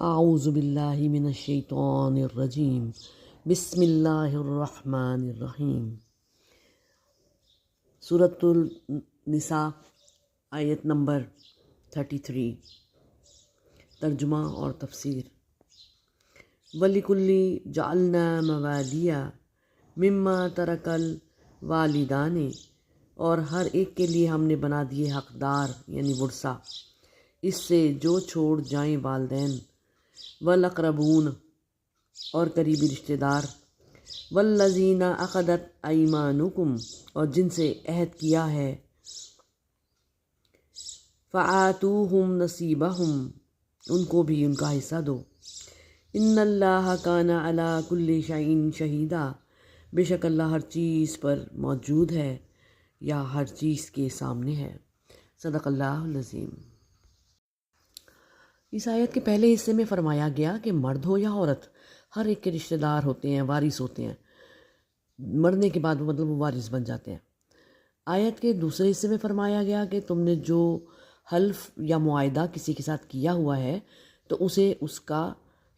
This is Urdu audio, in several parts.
اعوذ باللہ من الشیطان الرجیم بسم اللہ الرحمن الرحیم۔ سورۃ النساء آیت نمبر 33۔ ترجمہ اور تفسیر۔ وَلِكُلِّ جَعَلْنَا مَوَالِيَ مِمَّا تَرَكَ الْوَالِدَانِ، اور ہر ایک کے لیے ہم نے بنا دیے حقدار یعنی ورثہ اس سے جو چھوڑ جائیں والدین، والاقربون اور قریبی رشتہ دار، والذین عقدت ایمانکم اور جن سے عہد کیا ہے، فآتوہم نصیبہم ان کو بھی ان کا حصہ دو، ان اللہ کان علی کل شیء شہیدا بے شک اللہ ہر چیز پر موجود ہے یا ہر چیز کے سامنے ہے۔ صدق اللہ العظیم۔ اس آیت کے پہلے حصے میں فرمایا گیا کہ مرد ہو یا عورت ہر ایک کے رشتہ دار ہوتے ہیں، وارث ہوتے ہیں، مرنے کے بعد وہ وارث بن جاتے ہیں۔ آیت کے دوسرے حصے میں فرمایا گیا کہ تم نے جو حلف یا معاہدہ کسی کے ساتھ کیا ہوا ہے تو اسے اس کا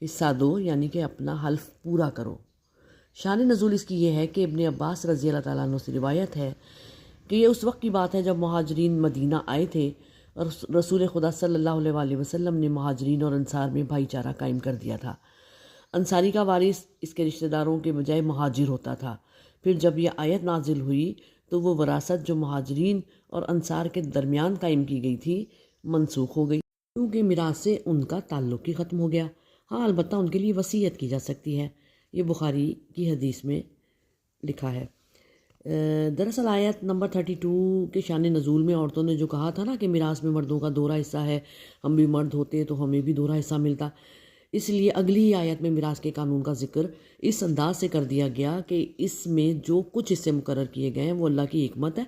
حصہ دو، یعنی کہ اپنا حلف پورا کرو۔ شان نزول اس کی یہ ہے کہ ابن عباس رضی اللہ تعالیٰ عنہ سے روایت ہے کہ یہ اس وقت کی بات ہے جب مہاجرین مدینہ آئے تھے اور رسول خدا صلی اللہ علیہ وسلم نے مہاجرین اور انصار میں بھائی چارہ قائم کر دیا تھا۔ انصاری کا وارث اس کے رشتہ داروں کے بجائے مہاجر ہوتا تھا۔ پھر جب یہ آیت نازل ہوئی تو وہ وراثت جو مہاجرین اور انصار کے درمیان قائم کی گئی تھی منسوخ ہو گئی، کیونکہ میراث سے ان کا تعلق ہی ختم ہو گیا۔ ہاں البتہ ان کے لیے وصیت کی جا سکتی ہے، یہ بخاری کی حدیث میں لکھا ہے۔ دراصل آیت نمبر 32 کے شان نزول میں عورتوں نے جو کہا تھا نا کہ میراث میں مردوں کا دوہرا حصہ ہے، ہم بھی مرد ہوتے تو ہمیں بھی دوہرا حصہ ملتا، اس لیے اگلی ہی آیت میں میراث کے قانون کا ذکر اس انداز سے کر دیا گیا کہ اس میں جو کچھ حصے مقرر کیے گئے ہیں وہ اللہ کی حکمت ہے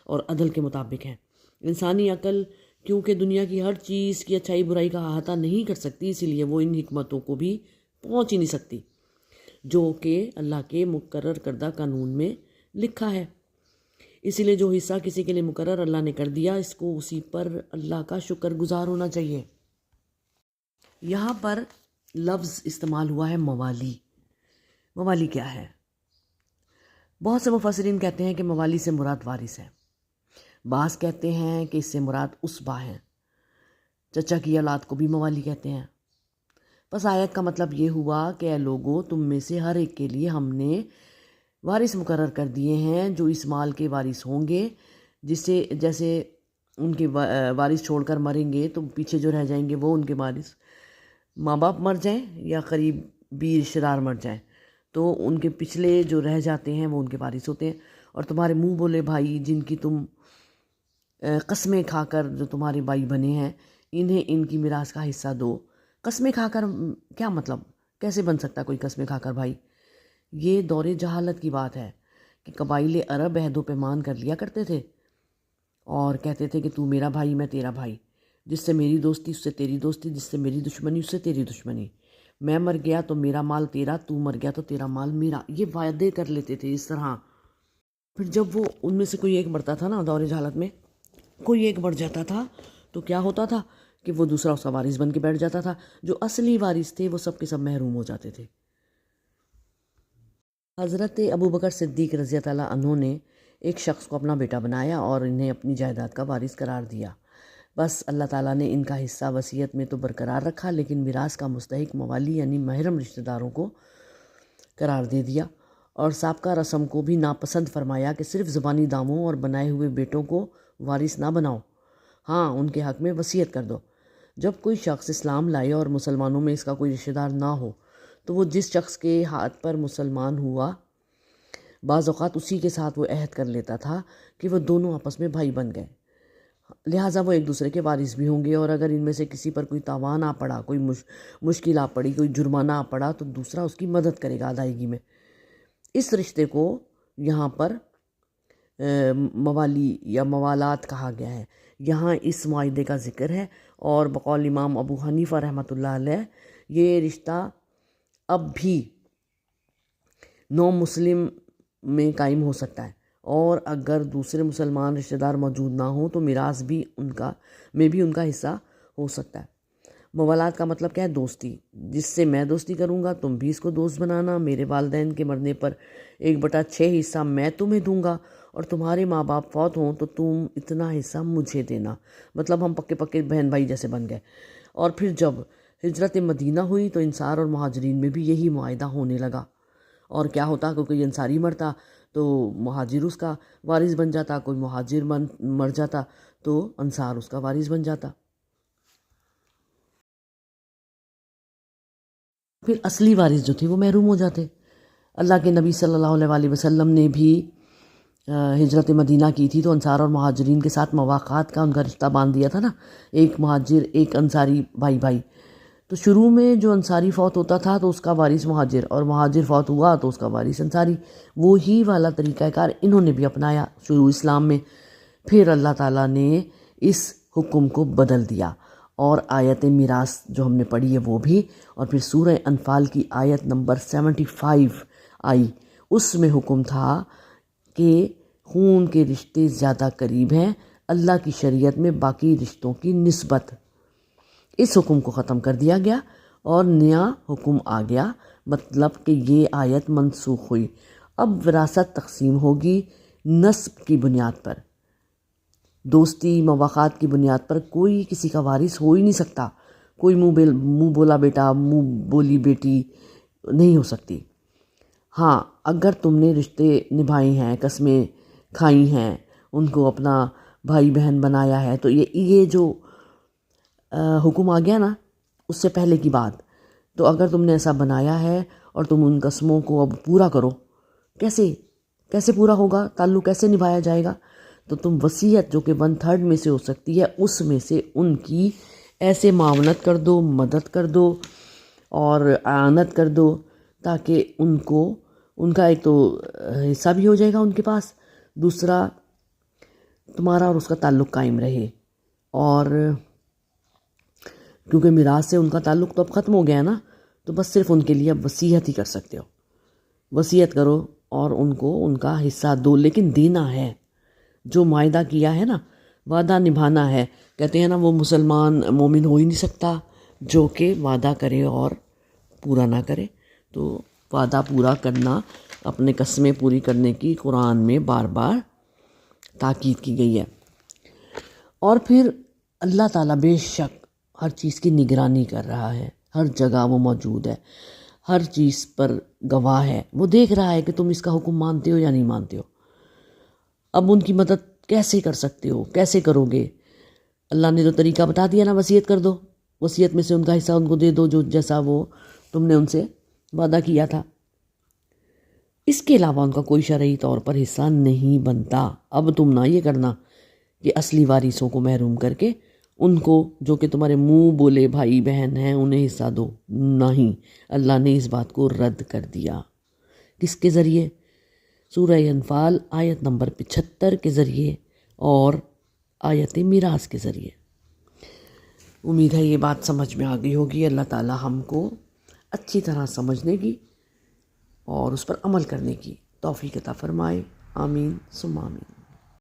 اور عدل کے مطابق ہیں۔ انسانی عقل کیونکہ دنیا کی ہر چیز کی اچھائی برائی کا احاطہ نہیں کر سکتی، اسی لیے وہ ان حکمتوں کو بھی پہنچ ہی نہیں سکتی جو کہ اللہ کے مقرر کردہ قانون میں لکھا ہے۔ اسی لیے جو حصہ کسی کے لیے مقرر اللہ نے کر دیا، اس کو اسی پر اللہ کا شکر گزار ہونا چاہیے۔ یہاں پر لفظ استعمال ہوا ہے موالی۔ موالی کیا ہے؟ بہت سے مفسرین کہتے ہیں کہ موالی سے مراد وارث ہے، بعض کہتے ہیں کہ اس سے مراد اسبا ہیں، چچا کی اولاد کو بھی موالی کہتے ہیں۔ بس آیت کا مطلب یہ ہوا کہ اے لوگو، تم میں سے ہر ایک کے لیے ہم نے وارث مقرر کر دیے ہیں جو اس مال کے وارث ہوں گے، جیسے ان کے وارث چھوڑ کر مریں گے تو پیچھے جو رہ جائیں گے وہ ان کے وارث، ماں باپ مر جائیں یا قریبی رشتہ دار مر جائیں تو ان کے پچھلے جو رہ جاتے ہیں وہ ان کے وارث ہوتے ہیں۔ اور تمہارے منہ بولے بھائی جن کی تم قسمیں کھا کر جو تمہارے بھائی بنے ہیں، انہیں ان کی میراث کا حصہ دو۔ قسمیں کھا کر کیا مطلب؟ کیسے بن سکتا کوئی قسمیں کھا کر بھائی؟ یہ دور جہالت کی بات ہے کہ قبائل عرب عہد و پیمان کر لیا کرتے تھے اور کہتے تھے کہ تو میرا بھائی میں تیرا بھائی، جس سے میری دوستی اس سے تیری دوستی، جس سے میری دشمنی اس سے تیری دشمنی، میں مر گیا تو میرا مال تیرا، تو مر گیا تو تیرا مال میرا، یہ وعدے کر لیتے تھے اس طرح۔ پھر جب وہ ان میں سے کوئی ایک مرتا تھا نا، دور جہالت میں کوئی ایک مر جاتا تھا تو کیا ہوتا تھا کہ وہ دوسرا اس کا وارث بن کے بیٹھ جاتا تھا، جو اصلی وارث تھے وہ سب کے سب محروم ہو جاتے تھے۔ حضرت ابوبکر صدیق رضی اللہ عنہ نے ایک شخص کو اپنا بیٹا بنایا اور انہیں اپنی جائیداد کا وارث قرار دیا۔ بس اللہ تعالیٰ نے ان کا حصہ وصیت میں تو برقرار رکھا، لیکن میراث کا مستحق موالی یعنی محرم رشتہ داروں کو قرار دے دیا، اور سابقہ رسم کو بھی ناپسند فرمایا کہ صرف زبانی داموں اور بنائے ہوئے بیٹوں کو وارث نہ بناؤ، ہاں ان کے حق میں وصیت کر دو۔ جب کوئی شخص اسلام لائے اور مسلمانوں میں اس کا کوئی رشتہ دار نہ ہو تو وہ جس شخص کے ہاتھ پر مسلمان ہوا بعض اوقات اسی کے ساتھ وہ عہد کر لیتا تھا کہ وہ دونوں آپس میں بھائی بن گئے، لہٰذا وہ ایک دوسرے کے وارث بھی ہوں گے، اور اگر ان میں سے کسی پر کوئی تاوان آ پڑا، کوئی مشکل آ پڑی، کوئی جرمانہ آ پڑا تو دوسرا اس کی مدد کرے گا ادائیگی میں۔ اس رشتے کو یہاں پر موالی یا موالات کہا گیا ہے۔ یہاں اس معاہدے کا ذکر ہے، اور بقول امام ابو حنیفہ رحمۃ اللہ علیہ یہ رشتہ اب بھی نو مسلم میں قائم ہو سکتا ہے، اور اگر دوسرے مسلمان رشتہ دار موجود نہ ہوں تو میراث بھی ان کا حصہ ہو سکتا ہے۔ موالات کا مطلب کیا ہے؟ دوستی. جس سے میں دوستی کروں گا تم بھی اس کو دوست بنانا. میرے والدین کے مرنے پر 1/6 حصہ میں تمہیں دوں گا، اور تمہارے ماں باپ فوت ہوں تو تم اتنا حصہ مجھے دینا. مطلب ہم پکے پکے بہن بھائی جیسے بن گئے. اور پھر جب ہجرت مدینہ ہوئی تو انصار اور مہاجرین میں بھی یہی معاہدہ ہونے لگا. اور کیا ہوتا کہ کوئی انصاری مرتا تو مہاجر اس کا وارث بن جاتا، کوئی مہاجر مر جاتا تو انصار اس کا وارث بن جاتا. پھر اصلی وارث جو تھے وہ محروم ہو جاتے. اللہ کے نبی صلی اللہ علیہ وسلم نے بھی ہجرت مدینہ کی تھی تو انصار اور مہاجرین کے ساتھ مواقعات کا ان کا رشتہ باندھ دیا تھا نا، ایک مہاجر ایک انصاری بھائی. تو شروع میں جو انصاری فوت ہوتا تھا تو اس کا وارث مہاجر، اور مہاجر فوت ہوا تو اس کا وارث انصاری. وہی والا طریقہ کار انہوں نے بھی اپنایا شروع اسلام میں. پھر اللہ تعالیٰ نے اس حکم کو بدل دیا، اور آیت میراث جو ہم نے پڑھی ہے وہ بھی، اور پھر سورہ انفال کی آیت نمبر 75 آئی. اس میں حکم تھا کہ خون کے رشتے زیادہ قریب ہیں، اللہ کی شریعت میں باقی رشتوں کی نسبت. اس حکم کو ختم کر دیا گیا اور نیا حکم آ گیا، مطلب کہ یہ آیت منسوخ ہوئی. اب وراثت تقسیم ہوگی نسب کی بنیاد پر، دوستی مواقعات کی بنیاد پر. کوئی کسی کا وارث ہو ہی نہیں سکتا. کوئی منہ بولا بیٹا منہ بولی بیٹی نہیں ہو سکتی. ہاں اگر تم نے رشتے نبھائے ہیں، قسمیں کھائی ہیں، ان کو اپنا بھائی بہن بنایا ہے، تو یہ جو حکم آ گیا نا اس سے پہلے کی بات، تو اگر تم نے ایسا بنایا ہے اور تم ان قسموں کو اب پورا کرو، کیسے پورا ہوگا؟ تعلق کیسے نبھایا جائے گا؟ تو تم وصیت جو کہ 1/3 میں سے ہو سکتی ہے اس میں سے ان کی ایسے معاونت کر دو، مدد کر دو اور اعانت کر دو، تاکہ ان کا ایک تو حصہ بھی ہو جائے گا ان کے پاس، دوسرا تمہارا اور اس کا تعلق قائم رہے. اور کیونکہ میراث سے ان کا تعلق تو اب ختم ہو گیا نا، تو بس صرف ان کے لیے اب وصیت ہی کر سکتے ہو. وصیت کرو اور ان کو ان کا حصہ دو، لیکن دینا ہے. جو معاہدہ کیا ہے نا، وعدہ نبھانا ہے. کہتے ہیں نا وہ مسلمان مومن ہو ہی نہیں سکتا جو کہ وعدہ کرے اور پورا نہ کرے. تو وعدہ پورا کرنا، اپنے قسمیں پوری کرنے کی قرآن میں بار بار تاکید کی گئی ہے. اور پھر اللہ تعالیٰ بے شک ہر چیز کی نگرانی کر رہا ہے، ہر جگہ وہ موجود ہے، ہر چیز پر گواہ ہے. وہ دیکھ رہا ہے کہ تم اس کا حکم مانتے ہو یا نہیں مانتے ہو. اب ان کی مدد کیسے کر سکتے ہو، کیسے کرو گے؟ اللہ نے تو طریقہ بتا دیا نا، وصیت کر دو. وصیت میں سے ان کا حصہ ان کو دے دو، جو جیسا وہ تم نے ان سے وعدہ کیا تھا. اس کے علاوہ ان کا کوئی شرعی طور پر حصہ نہیں بنتا. اب تم نہ یہ کرنا کہ اصلی وارثوں کو محروم کر کے ان کو جو کہ تمہارے منہ بولے بھائی بہن ہیں انہیں حصہ دو. نہیں، اللہ نے اس بات کو رد کر دیا. کس کے ذریعے؟ سورہ انفال آیت نمبر 75 کے ذریعے اور آیت میراث کے ذریعے. امید ہے یہ بات سمجھ میں آ گئی ہوگی. اللہ تعالی ہم کو اچھی طرح سمجھنے کی اور اس پر عمل کرنے کی توفیق عطا فرمائے. آمین ثم آمین.